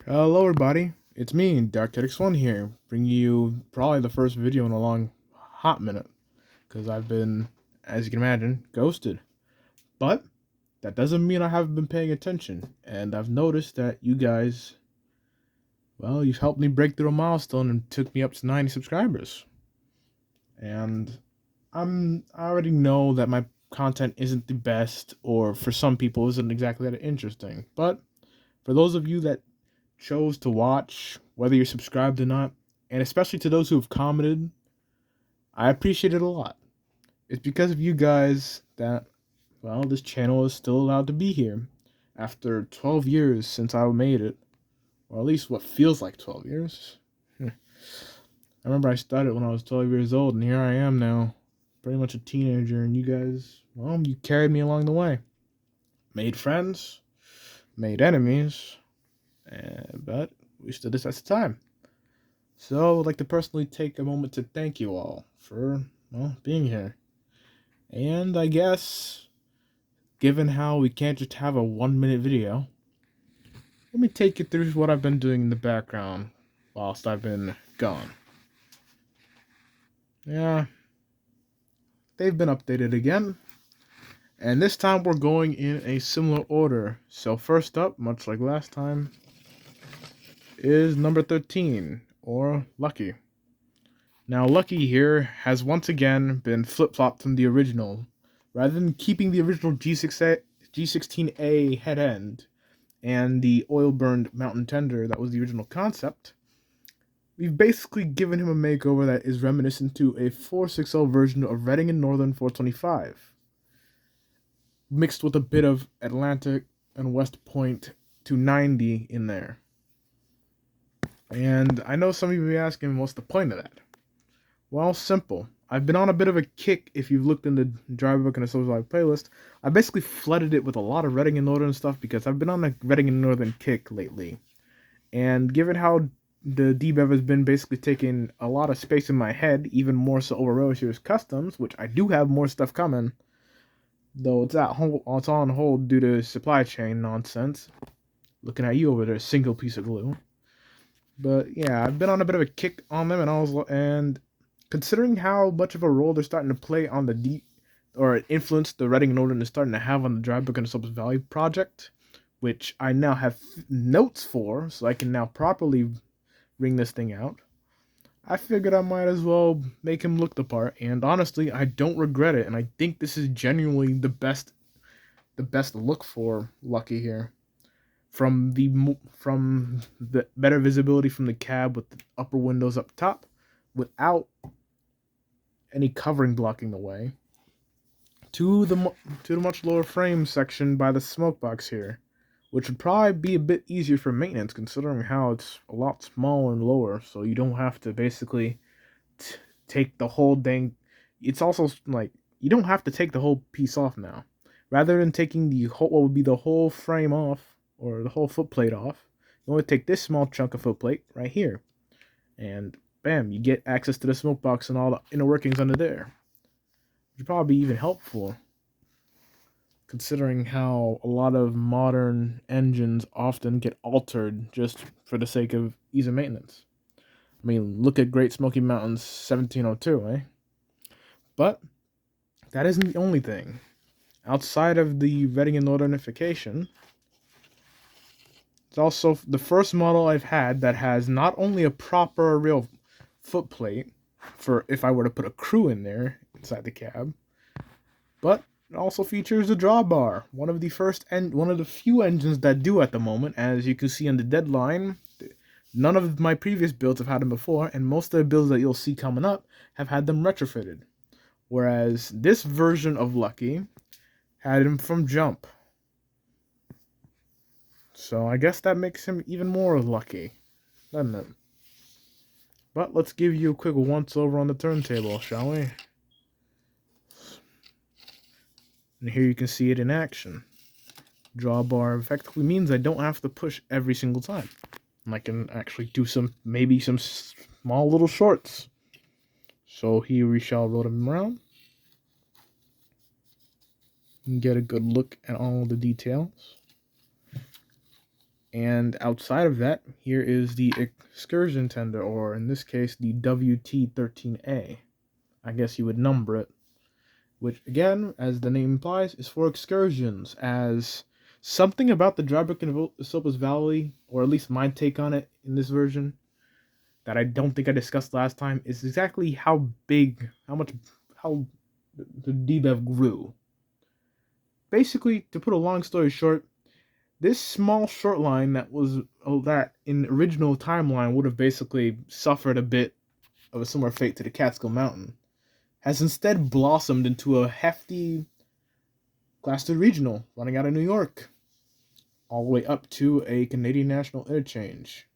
Hello everybody, it's me, DarkTX1 here, bringing you probably the first video in a long hot minute, because I've been, as you can imagine, ghosted. But, that doesn't mean I haven't been paying attention, and I've noticed that you guys, well, you've helped me break through a milestone and took me up to 90 subscribers. And I already know that my content isn't the best, or for some people isn't exactly that interesting, but for those of you that chose to watch, whether you're subscribed or not, and especially to those who have commented, I appreciate it a lot. It's because of you guys that, well, this channel is still allowed to be here after 12 years since I made it, or at least what feels like 12 years. I remember I started when I was 12 years old, and here I am now, pretty much a teenager, and you guys, well, you carried me along the way. Made friends, made enemies, but we stood the test of time. So I'd like to personally take a moment to thank you all for, well, being here. And I guess, given how we can't just have a 1-minute video, let me take you through what I've been doing in the background whilst I've been gone. Yeah, they've been updated again. And this time we're going in a similar order. So first up, much like last time, is number 13, or Lucky. Now, Lucky here has once again been flip-flopped from the original. Rather than keeping the original G16A head end and the oil-burned Mountain Tender that was the original concept, we've basically given him a makeover that is reminiscent to a 460 version of Redding and Northern 425, mixed with a bit of Atlantic and West Point 290 in there. And I know some of you may be asking, what's the point of that? Well, simple. I've been on a bit of a kick. If you've looked in the Brook and Esopus Valley playlist, I basically flooded it with a lot of Redding and Northern stuff because I've been on a Redding and Northern kick lately. And given how the D-Bev has been basically taking a lot of space in my head, even more so over Rose's Customs, which I do have more stuff coming, though it's on hold due to supply chain nonsense. Looking at you over there, single piece of glue. But yeah, I've been on a bit of a kick on them, and considering how much of a role they're starting to play on the or influence the Redding and Northern is starting to have on the Brook and Esopus Valley project, which I now have notes for, so I can now properly ring this thing out, I figured I might as well make him look the part, and honestly, I don't regret it, and I think this is genuinely the best look for Lucky here. From the better visibility from the cab with the upper windows up top, without any covering blocking the way, to the much lower frame section by the smoke box here, which would probably be a bit easier for maintenance considering how it's a lot smaller and lower, so you don't have to basically take the whole dang. It's also like you don't have to take the whole piece off now. Rather than taking the whole, what would be the whole frame off or the whole footplate off, you only take this small chunk of footplate right here, and bam, you get access to the smoke box and all the inner workings under there. Which would probably be even helpful, considering how a lot of modern engines often get altered just for the sake of ease of maintenance. I mean, look at Great Smoky Mountain's 1702, eh? But that isn't the only thing. Outside of the Redding and Northernification, it's also the first model I've had that has not only a proper real footplate for if I were to put a crew in there inside the cab, but it also features a drawbar, one of the few engines that do at the moment. As you can see on the deadline, none of my previous builds have had them before, and most of the builds that you'll see coming up have had them retrofitted. Whereas this version of Lucky had him from jump. So I guess that makes him even more lucky, doesn't it? But let's give you a quick once-over on the turntable, shall we? And here you can see it in action. Drawbar effectively means I don't have to push every single time. And I can actually do maybe some small little shorts. So here we shall roll them around. And get a good look at all the details. And outside of that, here is the excursion tender, or in this case, the WT13A. I guess you would number it, which again, as the name implies, is for excursions, as something about the dry Brook and Esopus Valley, or at least my take on it in this version, that I don't think I discussed last time, is exactly how the DBEV grew. Basically, to put a long story short, this small short line that in original timeline would have basically suffered a bit of a similar fate to the Catskill Mountain, has instead blossomed into a hefty Class 2 regional running out of New York, all the way up to a Canadian National Interchange,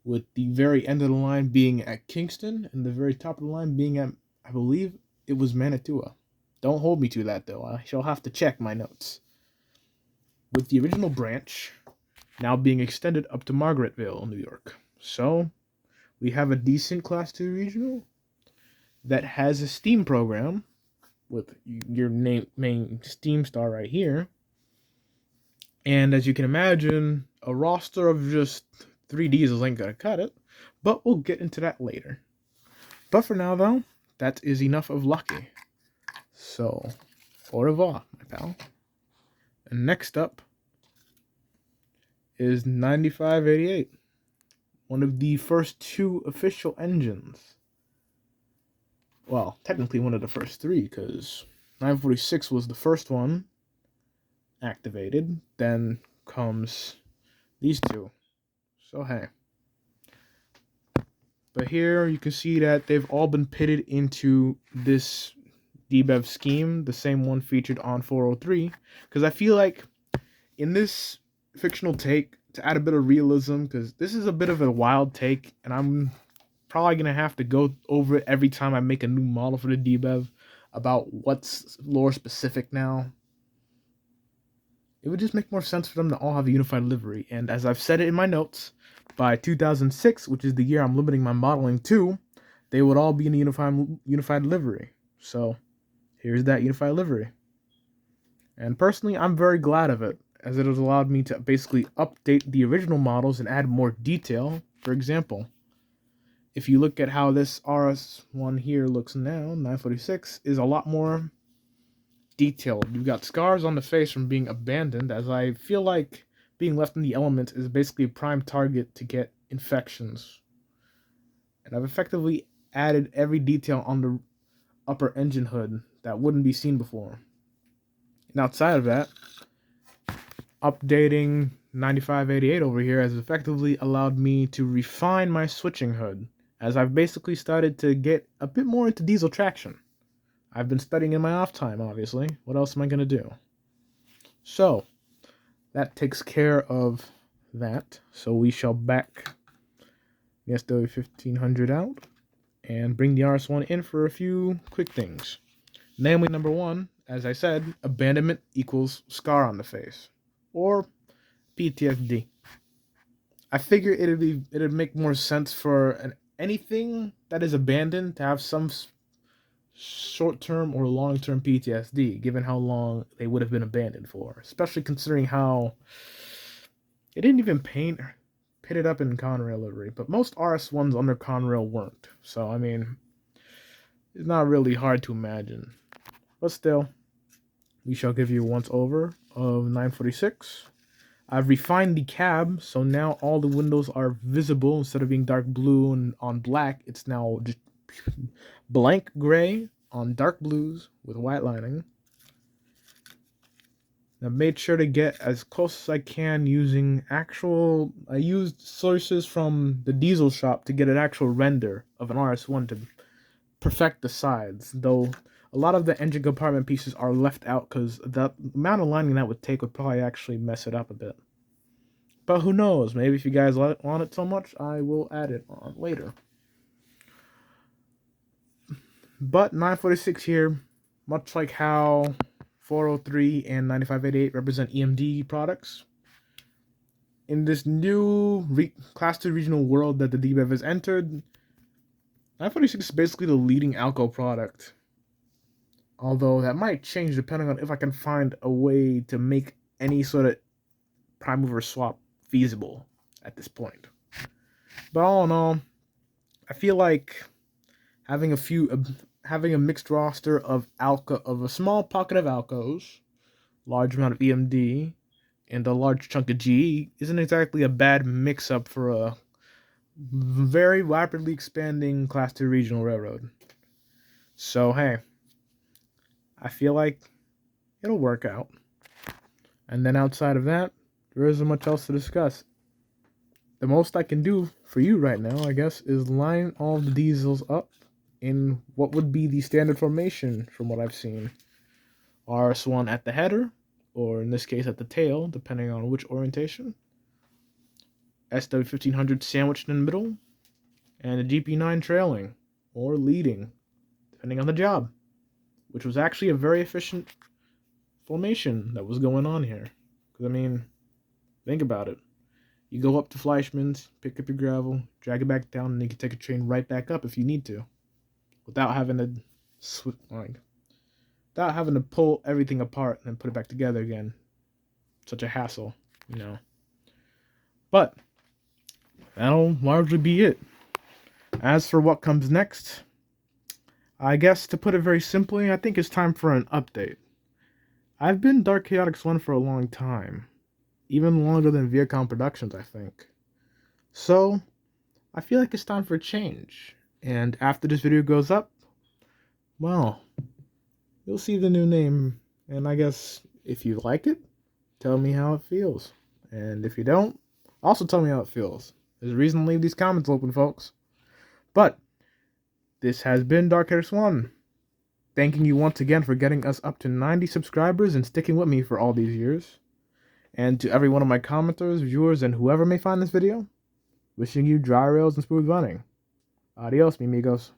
with the very end of the line being at Kingston and the very top of the line being at, I believe it was Manitoua. Don't hold me to that though, I shall have to check my notes. With the original branch now being extended up to Margaretville, New York. So, we have a decent Class 2 regional that has a Steam program with your main Steam star right here. And as you can imagine, a roster of just 3 diesels ain't gonna cut it, but we'll get into that later. But for now, though, that is enough of Lucky. So, au revoir, my pal. And next up is 9588, one of the first 2 official engines. Well, technically one of the first 3, because 946 was the first one activated, then comes these 2. So hey. But here you can see that they've all been pitted into this DBEV scheme, the same one featured on 403, because I feel like in this fictional take, to add a bit of realism, because this is a bit of a wild take, and I'm probably going to have to go over it every time I make a new model for the DBEV about what's lore specific now. It would just make more sense for them to all have a unified livery, and as I've said it in my notes, by 2006, which is the year I'm limiting my modeling to, they would all be in a unified livery. So, here's that unified livery. And personally, I'm very glad of it, as it has allowed me to basically update the original models and add more detail. For example, if you look at how this RS1 here looks now, 946, is a lot more detailed. You've got scars on the face from being abandoned, as I feel like being left in the elements is basically a prime target to get infections. And I've effectively added every detail on the upper engine hood that wouldn't be seen before. And outside of that, updating 9588 over here has effectively allowed me to refine my switching hood, as I've basically started to get a bit more into diesel traction. I've been studying in my off time, obviously. What else am I going to do? So, that takes care of that. So we shall back the SW1500 out and bring the RS1 in for a few quick things. Namely, number 1, as I said, abandonment equals scar on the face, or PTSD. I figure it'd make more sense for anything that is abandoned to have some short-term or long-term PTSD, given how long they would have been abandoned for, especially considering how it didn't even pit it up in Conrail livery, but most RS1s under Conrail weren't, so I mean, it's not really hard to imagine. But still, we shall give you a once-over of 946. I've refined the cab, so now all the windows are visible. Instead of being dark blue and on black, it's now just blank gray on dark blues with white lining. I made sure to get as close as I can using I used sources from the diesel shop to get an actual render of an RS1 to perfect the sides, though a lot of the engine compartment pieces are left out because the amount of lining that would take would probably actually mess it up a bit. But who knows, maybe if you guys want it so much, I will add it on later. But 946 here, much like how 403 and 9588 represent EMD products, in this new Class 2 regional world that the DBEV has entered, 946 is basically the leading Alco product. Although that might change depending on if I can find a way to make any sort of prime mover swap feasible at this point. But all in all, I feel like having a mixed roster of a small pocket of Alcos, large amount of EMD, and a large chunk of GE isn't exactly a bad mix-up for a very rapidly expanding Class 2 regional railroad. So hey, I feel like it'll work out. And then outside of that, there isn't much else to discuss. The most I can do for you right now, I guess, is line all the diesels up in what would be the standard formation from what I've seen. RS1 at the header, or in this case at the tail, depending on which orientation. SW1500 sandwiched in the middle, and a GP9 trailing, or leading, depending on the job. Which was actually a very efficient formation that was going on here. Because, I mean, think about it. You go up to Fleischmann's, pick up your gravel, drag it back down, and you can take a train right back up if you need to. Without having to pull everything apart and then put it back together again. Such a hassle, you know. But that'll largely be it. As for what comes next, I guess to put it very simply, I think it's time for an update. I've been Dark Chaotix 1 for a long time. Even longer than Viacom Productions, I think. So, I feel like it's time for a change. And after this video goes up, well, you'll see the new name. And I guess if you like it, tell me how it feels. And if you don't, also tell me how it feels. There's a reason to leave these comments open, folks. But, this has been Dark Chaotix 1. Thanking you once again for getting us up to 90 subscribers and sticking with me for all these years. And to every one of my commenters, viewers, and whoever may find this video, wishing you dry rails and smooth running. Adios, mi amigos.